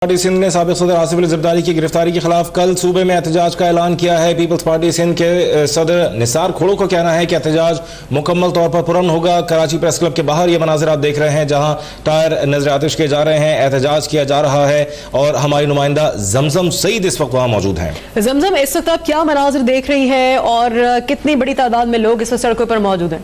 Party Sindh ने साबिक सदर आसिफ अली जरदारी की गिरफ्तारी के खिलाफ कल सूबे में एहतजाज का ऐलान किया है। पीपल्स पार्टी सिंध के सदर निसार खोड़ो का कहना है कि एहतजाज मुकम्मल तौर पर पुरअमन होगा। कराची प्रेस क्लब के बाहर ये मनाजिर आप देख रहे हैं, जहां टायर नजर आतिश किए जा रहे हैं, एहतजाज किया जा रहा है और हमारी नुमाइंदा जमजम सईद इस वक्त वहां मौजूद हैं। जमजम, इस वक्त आप क्या मनाजिर देख रही है और कितनी बड़ी तादाद में लोग इस सड़कों पर मौजूद हैं?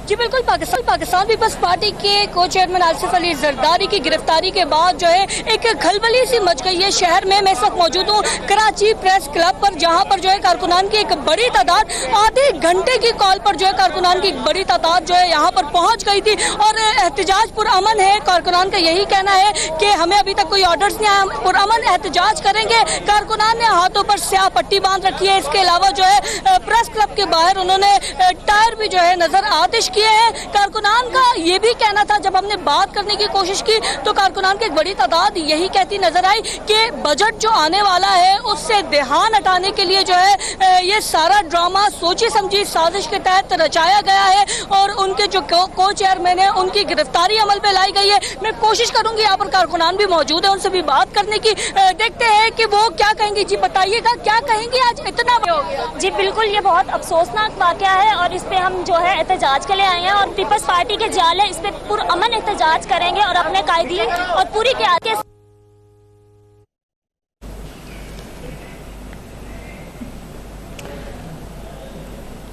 जी बिल्कुल, पाकिस्तान पीपल्स पार्टी के को चेयरमैन आसिफ अली जरदारी की गिरफ्तारी के बाद जो है एक खलबली सी मच गई है शहर में। मैं इस वक्त मौजूद हूँ कराची प्रेस क्लब पर, जहाँ पर जो है कारकुनान की एक बड़ी तादाद आधे घंटे की कॉल पर जो है कारकुनान की एक बड़ी तादाद जो है यहाँ पर पहुँच गई थी और एहतजाज पुरअमन है। कारकुनान का यही कहना है कि हमें अभी तक कोई ऑर्डर्स नहीं आया, पुरअमन एहतजाज करेंगे। कारकुनान ने हाथों पर स्याह पट्टी बांध रखी है। इसके अलावा जो है प्रेस क्लब के बाहर उन्होंने टायर भी जो है नजर आतिश किए हैं। कारकुनान का ये भी कहना था, जब हमने बात करने की कोशिश की तो कारकुनान की एक बड़ी तादाद यही कहती नजर आई कि बजट जो आने वाला है उससे ध्यान हटाने के लिए जो है ये सारा ड्रामा सोची समझी साजिश के तहत रचाया गया है और उनके जो को चेयरमैन है उनकी गिरफ्तारी अमल पे लाई गई है। मैं कोशिश करूंगी, यहाँ पर कारकुनान भी मौजूद है, उनसे भी बात करने की। देखते हैं कि वो क्या कहेंगे। जी बताइएगा, क्या कहेंगे? आज इतना हो गया। जी बिल्कुल, ये बहुत अफसोसनाक वाकया है और इस पे हम जो है एहतजाज के लिए आए हैं और पीपल्स पार्टी के जाल है, इस पे पुरअमन एहतजाज करेंगे और अपने कायदीन और पूरी क़यादत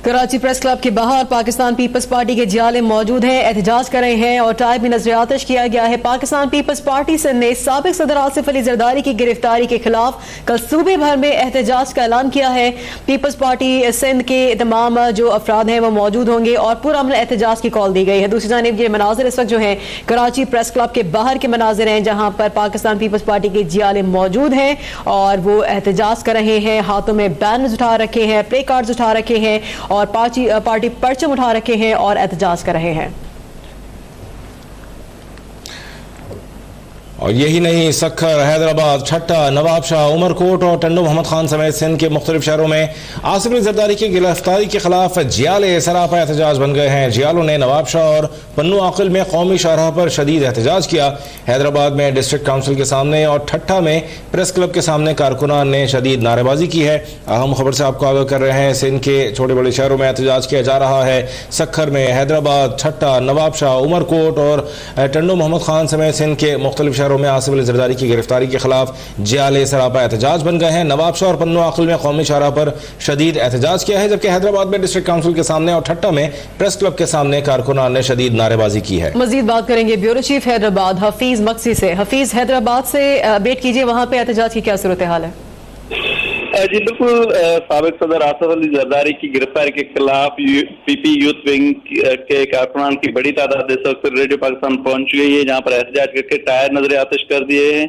कराची प्रेस क्लब के बाहर पाकिस्तान पीपल्स पार्टी के जियाले मौजूद हैं, एहतजाज कर रहे हैं और टायर भी नजर आतिश किया गया है। पाकिस्तान पीपल्स पार्टी सिंध ने साबिक सदर आसिफ अली जरदारी की गिरफ्तारी के खिलाफ कल सूबे भर में एहतजाज का ऐलान किया है। पीपल्स पार्टी सिंध के तमाम जो अफराद हैं वो मौजूद होंगे और पुरअमन एहतजाज की कॉल दी गई है। दूसरी जानिब ये मनाजिर इस वक्त जो है कराची प्रेस क्लब के बाहर के मनाजिर हैं, जहाँ पर पाकिस्तान पीपल्स पार्टी के जियाले मौजूद हैं और वो एहतजाज कर रहे हैं। हाथों में बैनर्स उठा रखे हैं, प्ले कार्ड्स उठा रखे हैं और पार्टी परचम उठा रखे हैं और एहतजाज कर रहे हैं। और यही नहीं, सक्खर, हैदराबाद, छट्टा, नवाबशाह, उमरकोट और टंडो मोहम्मद खान समेत सिंध के मुख्तलिफ शहरों में आसिफ अली जरदारी की गिरफ्तारी के खिलाफ जियाले सरापा एहतजाज बन गए हैं। जियालों ने नवाबशाह और पन्नू आकिल में कौमी शाहराह पर शदीद एहतजाज किया। हैदराबाद में डिस्ट्रिक्ट काउंसिल के सामने और ठट्टा में प्रेस क्लब के सामने कारकुनान ने शदीद नारेबाजी की है। अहम खबर से आपको आगाह कर रहे हैं, सिंध के छोटे बड़े शहरों में एहतजाज किया जा रहा है। सक्खर में, हैदराबाद, छट्टा, नवाबशाह, उमरकोट और टंडो मोहम्मद खान समेत सिंध के मुख्तलिफ शहरों में आसिफ अली जरदारी की गिरफ्तारी के खिलाफ जियाले सरापा एहतजाज बन गए हैं। नवाबशाह और पन्नू आकिल में कौमी शाहराह पर शदीद एहतजाज किया है, जबकि हैदराबाद में डिस्ट्रिक्ट काउंसिल के सामने और ठट्टा में प्रेस क्लब के सामने कारकुनान ने शदीद नारेबाजी की है। मजीद बात करेंगे ब्यूरो चीफ हैदराबाद हफीज मक्सी से। हफीज, हैदराबाद से अपडेट कीजिए, वहां पे एहतजाज की क्या सूरत हाल है? जी बिल्कुल, साबिक सदर आसिफ अली जरदारी की गिरफ्तारी के खिलाफ पीपी यूथ विंग के कारकुनान की बड़ी तादाद इस वक्त रेडियो पाकिस्तान पहुंच गई है, जहां पर एहतजाज करके टायर नजर आतिश कर दिए हैं,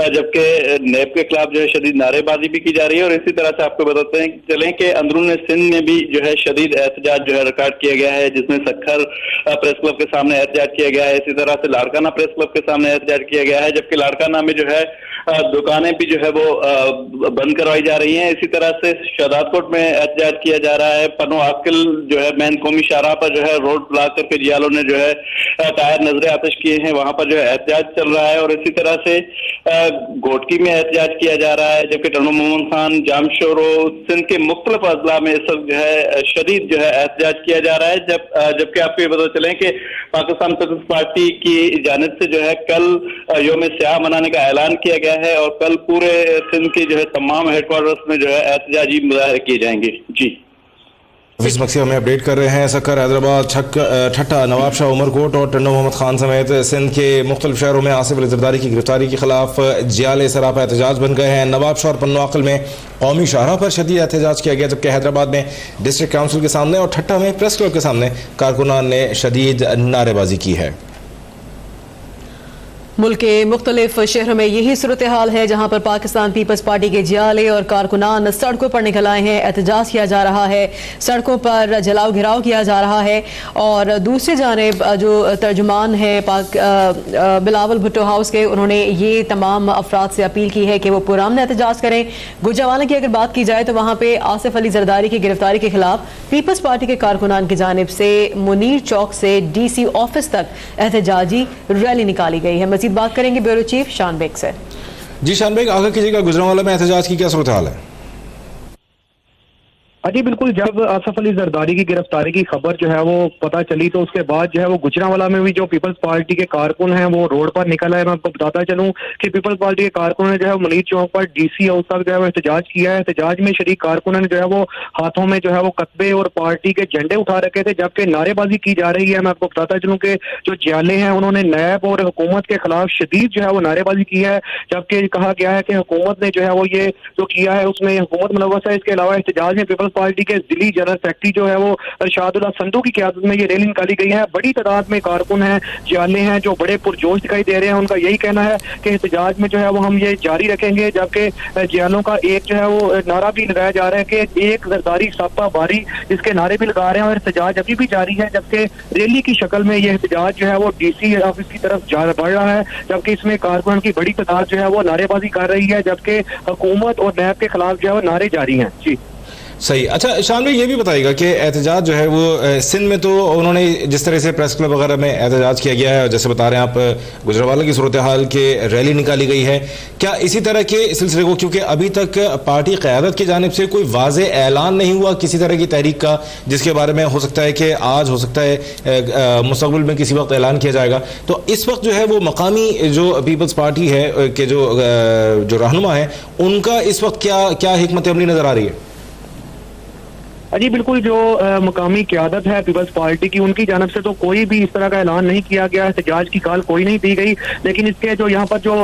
जबकि नेब के खिलाफ जो है शदीद नारेबाजी भी की जा रही है। और इसी तरह से आपको बताते हैं चलें कि अंदरून सिंध में भी जो है शदीद एहतजाज जो है रिकॉर्ड किया गया है, जिसमें सक्खर प्रेस क्लब के सामने एहतजाज किया गया है। इसी तरह से लाड़काना प्रेस क्लब के सामने एहतजाज किया गया है, जबकि लाड़काना में जो है दुकानें भी जो है वो बंद करवाई जा रही हैं। इसी तरह से शहजादकोट में एहतजाज किया जा रहा है। पन्नू आकिल जो है मैन कौमी शाहराह पर जो है रोड ब्लॉक करके जियालों ने जो है टायर नजर आतिश किए हैं, वहां पर जो है एहतजाज चल रहा है। और इसी तरह से घोटकी में एहतजाज किया जा रहा है, जबकि टंडो मोहम्मद खान, जामशोरो, सिंध के मुख्तलिफ अजला में इस वक्त जो है शदीद जो है एहतजाज किया जा रहा है। जबकि आपको ये पता चलें कि पाकिस्तान पीपल्स पार्टी की जानिब से जो है कल योम स्याह मनाने का ऐलान किया गया है और कल पूरे सिंध के जो है तमाम हेडक्वार्टर्स में जो है एहतजाजी मुजाहरे किए जाएंगे। जी हफीज मक्सी हमें अपडेट कर रहे हैं। सक्खर, हैदराबाद, ठट्टा, नवाबशाह, उमरकोट और टंडो मोहम्मद खान समेत सिंध के मुख्तलिफ शहरों में आसिफ अली जरदारी की गिरफ्तारी के खिलाफ जियाले सरापा एहतजाज बन गए हैं। नवाबशाह और पन्नू आकिल में कौमी शाहराह पर शदीद एहतजाज किया गया, जबकि हैदराबाद में डिस्ट्रिक्ट काउंसिल के सामने और ठट्टा में प्रेस क्लब के सामने कारकुनान ने शदीद नारेबाजी की है। मुल्क के मुख्तलिफ शहरों में यही सूरत हाल है, जहाँ पर पाकिस्तान पीपल्स पार्टी के जियाले और कारकुनान सड़कों पर निकल आए हैं। एहतजाज किया जा रहा है, सड़कों पर जलाओ घिराव किया जा रहा है। और दूसरी जानिब जो तर्जुमान है बिलावल भुट्टो हाउस के, उन्होंने ये तमाम अफराद से अपील की है कि वो पुरअमन एहतजाज करें। गुजरांवाला की अगर बात की जाए तो वहाँ पे आसिफ अली जरदारी की गिरफ्तारी के खिलाफ पीपल्स पार्टी के कारकुनान की जानिब से मुनीर चौक से DC ऑफिस तक एहतजाजी रैली निकाली गई है। मजीद बात करेंगे ब्यूरो चीफ शान बेग से। जी शान बेग, आगे कीजिएगा, गुजरांवाला में एहतजाज की क्या सूरत हाल है? जी बिल्कुल, जब आसिफ अली जरदारी की गिरफ्तारी की खबर जो है वो पता चली तो उसके बाद जो है वो गुजरांवाला में भी जो पीपल्स पार्टी के कारकुन हैं वो रोड पर निकल आए। मैं आपको बताता चलूं कि पीपल्स पार्टी के कारकुन ने जो है मुनीर चौक पर DC हाउस तक जो है वो एहतजाज किया है। एहतजाज में शरीक कारकुन ने जो है वो हाथों में जो है वो कतबे और पार्टी के झंडे उठा रखे थे, जबकि नारेबाजी की जा रही है। मैं आपको बताता चलूं कि जो जियाले हैं उन्होंने नैब और हुकूमत के खिलाफ शदीद जो है वो नारेबाजी की है, जबकि कहा गया है कि हुकूमत ने जो है वो ये जो किया है उसमें हुकूमत मुलव्वस है। इसके अलावा एहतजाज में पीपल्स पार्टी के दिल्ली जनरल सेक्रेटरी जो है वो अरशादुल्लाह संधू की क़यादत में ये रैली निकाली गई है। बड़ी तादाद में कारकुन हैं, जियाले हैं जो बड़े पुरजोश दिखाई दे रहे हैं। उनका यही कहना है कि एहतजाज में जो है वो हम ये जारी रखेंगे, जबकि जियालों का एक जो है वो नारा भी लगाया जा रहा है कि एक जरदारी सापा बारी, इसके नारे भी लगा रहे हैं और एहतजाज अभी भी जारी है। जबकि रैली की शक्ल में ये एहतजाज जो है वो DC ऑफिस की तरफ बढ़ रहा है, जबकि इसमें कारकुन की बड़ी तादाद जो है वो नारेबाजी कर रही है, जबकि हुकूमत और नैब के खिलाफ जो है वो नारे जारी हैं। जी सही। अच्छा शान भाई, ये भी बताइएगा कि एहतजाज जो है वो सिंध में तो उन्होंने जिस तरह से प्रेस क्लब वगैरह में एहतजाज किया गया है, और जैसे बता रहे हैं आप गुजरांवाला की सूरत हाल के रैली निकाली गई है, क्या इसी तरह के सिलसिले को, क्योंकि अभी तक पार्टी क़यादत की जानिब से कोई वाज़े ऐलान नहीं हुआ किसी तरह की तहरीक का, जिसके बारे में हो सकता है कि आज, हो सकता है मुस्तक़बिल में किसी वक्त ऐलान किया जाएगा, तो इस वक्त जो है वो मकामी जो पीपल्स पार्टी है के जो रहनुमा है, उनका इस वक्त क्या हिकमत अमली नज़र आ रही है? जी बिल्कुल, जो मकामी क़यादत है पीपल्स पार्टी की, उनकी जानब से तो कोई भी इस तरह का ऐलान नहीं किया गया, एहतजाज की कॉल कोई नहीं दी गई। लेकिन इसके जो यहाँ पर जो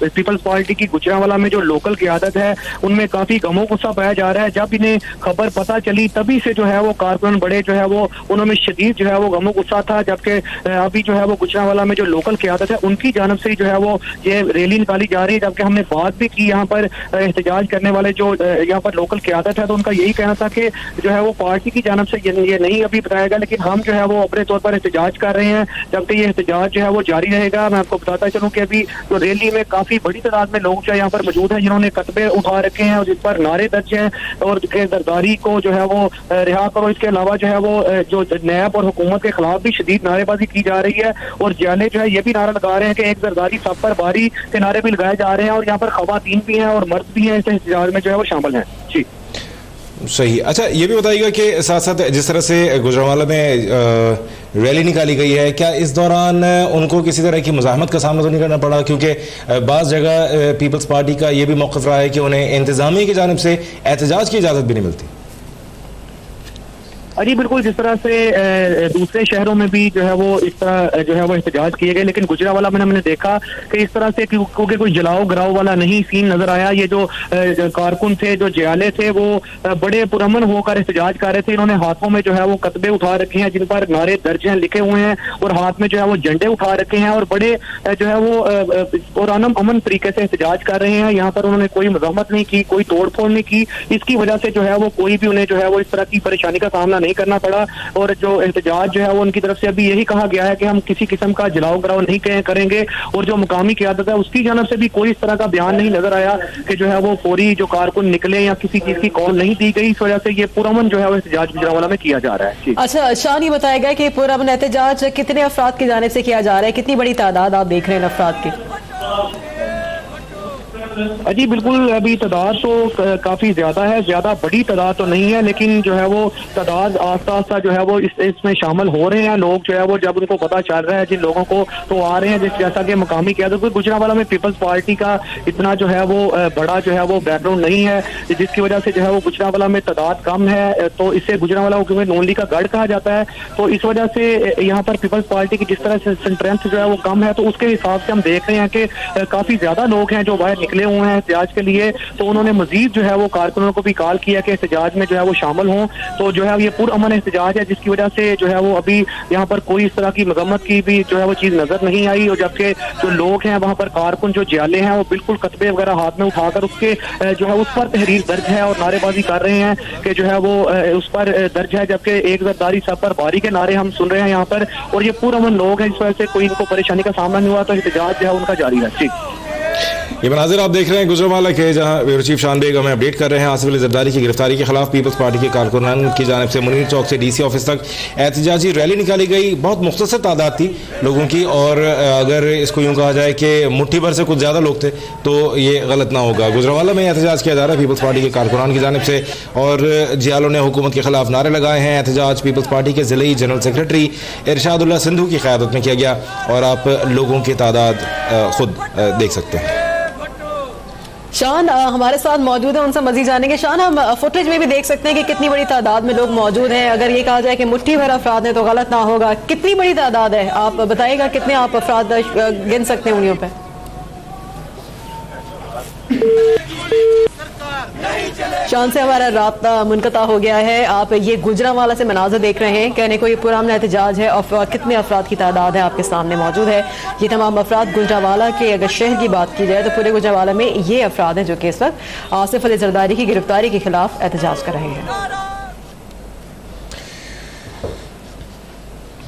पीपल्स पार्टी की गुजरांवाला में जो लोकल क़यादत है उनमें काफ़ी गमो गुस्सा पाया जा रहा है। जब इन्हें खबर पता चली तभी से जो है वो कारकुन बड़े जो है वो उन्होंने शदीद जो है वो गमो गुस्सा था, जबकि अभी जो है वो गुजरांवाला में जो लोकल क़यादत है उनकी जानब से जो है वो ये रैली निकाली जा रही है। जबकि हमने बात भी की यहाँ पर एहतजाज करने वाले जो यहाँ पर लोकल क़यादत है, तो उनका यही कहना था कि जो है वो पार्टी की जानब से ये नहीं अभी बताया गया, लेकिन हम जो है वो अपने तौर पर एहतजाज कर रहे हैं, जबकि ये एहतजाज जो है वो जारी रहेगा। मैं आपको बताता चलूं कि अभी जो रैली में काफी बड़ी तादाद में लोग जो यहाँ पर मौजूद हैं, जिन्होंने कतबे उठा रखे हैं और जिस पर नारे दर्ज हैं और जरदारी को जो है वो रिहा करो। इसके अलावा जो है वो जो नैब और हुकूमत के खिलाफ भी शदीद नारेबाजी की जा रही है, और जियाले जो है ये भी नारा लगा रहे हैं कि एक जरदारी सब पर बारी के नारे भी लगाए जा रहे हैं, और यहाँ पर खवातीन भी हैं और मर्द भी हैं इस एहतजाज में जो है वो शामिल हैं। जी सही। अच्छा ये भी बताइएगा कि साथ साथ जिस तरह से गुजरांवाला में रैली निकाली गई है, क्या इस दौरान उनको किसी तरह की मुज़ाहमत का सामना तो नहीं करना पड़ा? क्योंकि बाज़ जगह पीपल्स पार्टी का ये भी मौक़िफ़ रहा है कि उन्हें इंतज़ामिया की जानिब से एहतजाज की इजाज़त भी नहीं मिलती। जी बिल्कुल, जिस तरह से दूसरे शहरों में भी जो है वो इस तरह जो है वो एहतजाज किए गए, लेकिन गुजरांवाला में हमने देखा कि इस तरह से क्योंकि कोई जलाओ गिराव वाला नहीं सीन नजर आया। ये जो कारकुन थे, जो जियाले थे, वो बड़े पुरअमन होकर एहतजाज कर रहे थे। इन्होंने हाथों में जो है वो कतबे उठा रखे हैं जिन पर नारे दर्ज हैं, लिखे हुए हैं, और हाथ में जो है वो झंडे उठा रखे हैं, और बड़े जो है वो अमन तरीके से एहतजाज कर रहे हैं। यहाँ पर उन्होंने कोई मज़ाहमत नहीं की, कोई तोड़ फोड़ नहीं की। इसकी वजह से जो है वो कोई भी उन्हें जो है वो इस तरह की परेशानी का सामना नहीं करना पड़ा। और जो एहतजाज जो है वो उनकी तरफ से अभी यही कहा गया है कि हम किसी किस्म का जलाओ गिराव नहीं करेंगे, और जो मुकामी क़यादत है उसकी जानब से भी कोई इस तरह का बयान नहीं नजर आया कि जो है वो फौरी जो कारकुन निकले या किसी चीज की कॉल नहीं दी गई। इस वजह से ये पुरअमन जो है वो एहतजाज गुजरांवाला में किया जा रहा है। अच्छा शान, ये बताएगा कि पुरअमन एहतजाज कितने अफराद की जानिब से किया जा रहा है, कितनी बड़ी तादाद आप देख रहे हैं अफराद की? जी बिल्कुल, अभी तादाद तो काफी ज्यादा है, ज्यादा बड़ी तादाद तो नहीं है, लेकिन जो है वो तादाद आस्ता आस्ता जो है वो इसमें शामिल हो रहे हैं लोग। जो है वो जब उनको पता चल रहा है जिन लोगों को, तो आ रहे हैं। जैसा कि मकामी क़यादत को गुजरांवाला में पीपल्स पार्टी का इतना जो है वो बड़ा जो है वो बैकग्राउंड नहीं है, जिसकी वजह से जो है वो गुजरांवाला में तादाद कम है। तो इससे गुजरांवाला को नून लीग का गढ़ कहा जाता है, तो इस वजह से यहाँ पर पीपल्स पार्टी की जिस तरह से स्ट्रेंथ जो है वो कम है, तो उसके हिसाब से हम देख रहे हैं कि काफी ज्यादा लोग हैं जो बाहर निकले हुए हैं एहतजाज के लिए, तो उन्होंने मजीद जो है वो कारकुनों को भी कॉल किया कि एहतजाज में जो है वो शामिल हों। तो जो है ये पुरअमन एहतजाज है, जिसकी वजह से जो है वो अभी यहाँ पर कोई इस तरह की मजम्मत की भी जो है वो चीज नजर नहीं आई। और जबकि जो लोग हैं वहाँ पर कारकुन जो जियाले हैं वो बिल्कुल कतबे वगैरह हाथ में उठाकर उसके जो है उस पर तहरीर दर्ज है और नारेबाजी कर रहे हैं कि जो है वो उस पर दर्ज है, जबकि एक जरदारी सब पर बारी के नारे हम सुन रहे हैं यहाँ पर। और ये पूरअमन लोग हैं, इस वजह से कोई इनको परेशानी का सामना नहीं हुआ, तो एहतजाज जो है उनका जारी है। जी, ये मनाजिर आप देख रहे हैं गुजरांवाला के, जहां ब्यूरो चीफ शान बेग हमें अपडेट कर रहे हैं आसिफ अली जरदारी की गिरफ्तारी के खिलाफ पीपल्स पार्टी के कारकुनान की जानिब से मुनीर चौक से डीसी ऑफिस तक एहतजाजी रैली निकाली गई। बहुत मुख्तसर तादाद थी लोगों की, और अगर इसको यूं कहा जाए कि मुट्ठी भर से कुछ ज़्यादा लोग थे तो ये गलत ना होगा। गुजरांवाला में एहतजाज किया जा रहा है पीपल्स पार्टी के कारकुनान की जानिब से, और जियालों ने हुकूमत के खिलाफ नारे लगाए हैं। एहतजाज पीपल्स पार्टी के ज़िले जनरल सेक्रेटरी इरशादुल्लाह सिंधु की क़यादत में किया गया, और आप लोगों की तादाद खुद देख सकते हैं। शान हमारे साथ मौजूद है, उनसे मजीद जानेंगे। शान, हम फुटेज में भी देख सकते हैं कि कितनी बड़ी तादाद में लोग मौजूद हैं। अगर ये कहा जाए कि मुट्ठी भर अफराद हैं तो गलत ना होगा, कितनी बड़ी तादाद है आप बताइएगा, कितने आप अफराद गिन सकते हैं उंगलियों पे? शान से हमारा राब्ता मुनक़ता हो गया है। आप ये गुजरांवाला से मनाज़र देख रहे हैं, कहने को ये पुरअमन एहतजाज है और कितने अफराद की तादाद है आपके सामने मौजूद है। ये तमाम अफराद गुजरांवाला के, अगर शहर की बात की जाए तो पूरे गुजरांवाला में ये अफराद हैं जो कि इस वक्त आसिफ अली जरदारी की गिरफ्तारी के खिलाफ एहतजाज कर रहे हैं।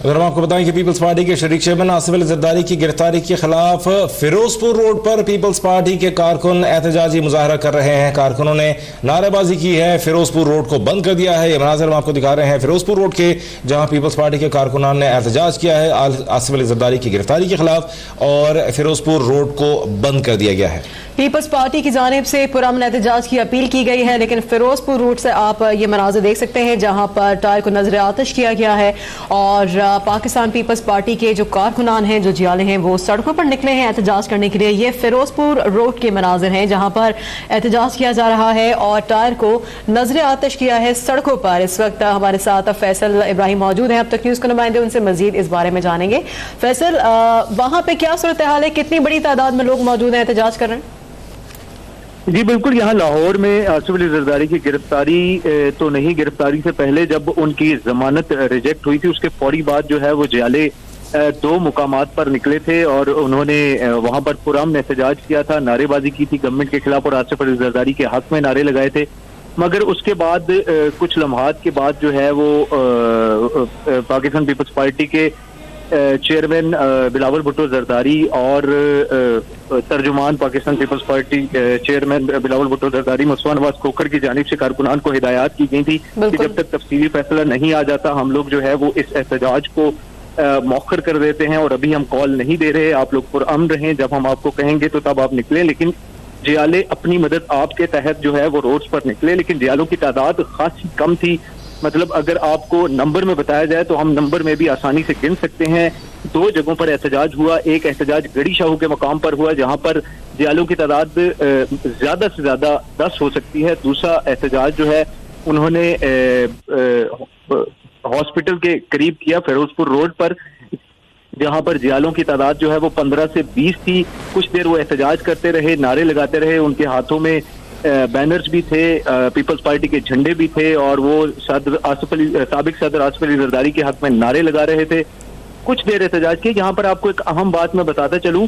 अगर हम आपको बताएं कि पीपल्स पार्टी के शरीक चेयरमैन आसिफ अली जरदारी की गिरफ्तारी के खिलाफ फिरोजपुर रोड पर पीपल्स पार्टी के कारकुन एहतजाजी मुजाहरा कर रहे हैं। कारकुनों ने नारेबाजी की है, फिरोजपुर रोड को बंद कर दिया है। ये मनाज़र हम आपको दिखा रहे हैं फिरोजपुर रोड के, जहां पीपल्स पार्टी के कारकुनान ने एहतजाज किया है आसिफ अली जरदारी की गिरफ्तारी के खिलाफ, और फिरोजपुर रोड को बंद कर दिया गया है। पीपल्स पार्टी की जानिब से पुरअमन एहतजाज की अपील की गई है, लेकिन फिरोजपुर रूट से आप ये मनाज़र देख सकते हैं जहां पर टायर को नजर आतिश किया गया है, और पाकिस्तान पीपल्स पार्टी के जो कारकुनान हैं, जो जियाले हैं, वो सड़कों पर निकले हैं एहतजाज करने के लिए। ये फिरोजपुर रोड के मनाज़र हैं जहां पर एहतजाज किया जा रहा है और टायर को नजर आतिश किया है सड़कों पर। इस वक्त हमारे साथ फैसल इब्राहिम मौजूद हैं, अब तक न्यूज़ के नुमाइंदे, उनसे मजीद इस बारे में जानेंगे। फैसल, वहां पर क्या सूरत हाल है, कितनी बड़ी तादाद में लोग मौजूद हैं, एहतजाज कर रहे हैं? जी बिल्कुल, यहाँ लाहौर में आसिफ अली जरदारी की गिरफ्तारी तो नहीं, गिरफ्तारी से पहले जब उनकी जमानत रिजेक्ट हुई थी उसके फौरी बाद जो है वो जियाले दो मुकामात पर निकले थे और उन्होंने वहां पर पुरअमन एहतजाज किया था, नारेबाजी की थी गवर्नमेंट के खिलाफ और आसिफ अली जरदारी के हक में नारे लगाए थे। मगर उसके बाद कुछ लम्हात के बाद जो है वो पाकिस्तान पीपल्स पार्टी के चेयरमैन बिलावल भुट्टो जरदारी और तर्जुमान Pakistan Peoples Party chairman Bilawal Bhutto Zardari Mustafa Nawaz Khokhar की जानिब से कारकुनान को हिदायत की गई थी कि जब तक तफसीली फैसला नहीं आ जाता हम लोग जो है वो इस एहतजाज को मौखर कर देते हैं और अभी हम कॉल नहीं दे रहे, आप लोग पुरअमन रहें, जब हम आपको कहेंगे तो तब आप निकलें। लेकिन जियाले अपनी मदद आपके तहत जो है वो रोड्स पर निकले, लेकिन जियालों की तादाद खासी कम थी। मतलब अगर आपको नंबर में बताया जाए तो हम नंबर में भी आसानी से गिन सकते हैं। दो जगहों पर एहतजाज हुआ, एक एहतजाज गड़ी शाहू के मकाम पर हुआ जहां पर जियालों की तादाद ज्यादा से ज्यादा 10 हो सकती है। दूसरा एहतजाज जो है उन्होंने हॉस्पिटल के करीब किया फिरोजपुर रोड पर, जहां पर जियालों की तादाद जो है वो 15 से 20 थी। कुछ देर वो एहतजाज करते रहे, नारे लगाते रहे, उनके हाथों में बैनर्स भी थे, पीपल्स पार्टी के झंडे भी थे और वो साबिक सदर आसिफ अली जरदारी के हक में नारे लगा रहे थे। कुछ देर एहतजाज किए। यहाँ पर आपको एक अहम बात मैं बताता चलूं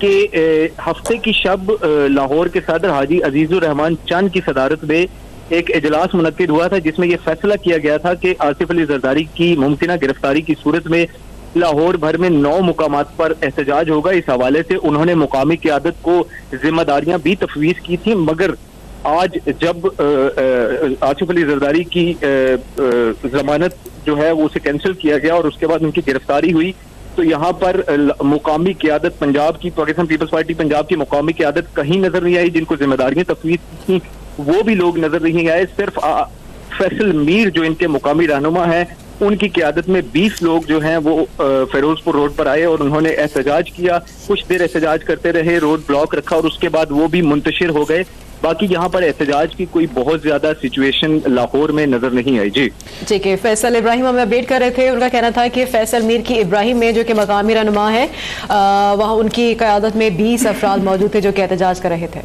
कि हफ्ते की शब लाहौर के सदर हाजी अजीजुर रहमान चंद की सदारत में एक इजलास मुनक्किद हुआ था जिसमें यह फैसला किया गया था कि आसिफ अली जरदारी की मुमकिना गिरफ्तारी की सूरत में लाहौर भर में 9 मुकामात पर एहतजाज होगा। इस हवाले से उन्होंने मुकामी क़यादत को जिम्मेदारियां भी तफवीज़ की थी, मगर आज जब आसिफ अली जरदारी की जमानत जो है वो उसे कैंसिल किया गया और उसके बाद उनकी गिरफ्तारी हुई तो यहाँ पर मुकामी क़यादत पंजाब की, पाकिस्तान पीपल्स पार्टी पंजाब की मुकामी क़यादत कहीं नजर नहीं आई। जिनको जिम्मेदारियां तफवीज़ की वो भी लोग नजर नहीं आए। सिर्फ फैसल मीर जो इनके मुकामी रहनुमा है उनकी क़यादत में 20 लोग जो हैं वो फिरोजपुर रोड पर आए और उन्होंने एहतजाज किया। कुछ देर एहतजाज करते रहे, रोड ब्लॉक रखा और उसके बाद वो भी मुंतशिर हो गए। बाकी यहाँ पर एहतजाज की कोई बहुत ज्यादा सिचुएशन लाहौर में नजर नहीं आई। जी ठीक है, फैसल इब्राहिम हमें अपडेट कर रहे थे। उनका कहना था कि फैसल मीर की इब्राहिम में जो कि मकामी रहनुमा है वहाँ उनकी क़यादत में 20 अफराद मौजूद थे जो कि एहतजाज कर रहे थे।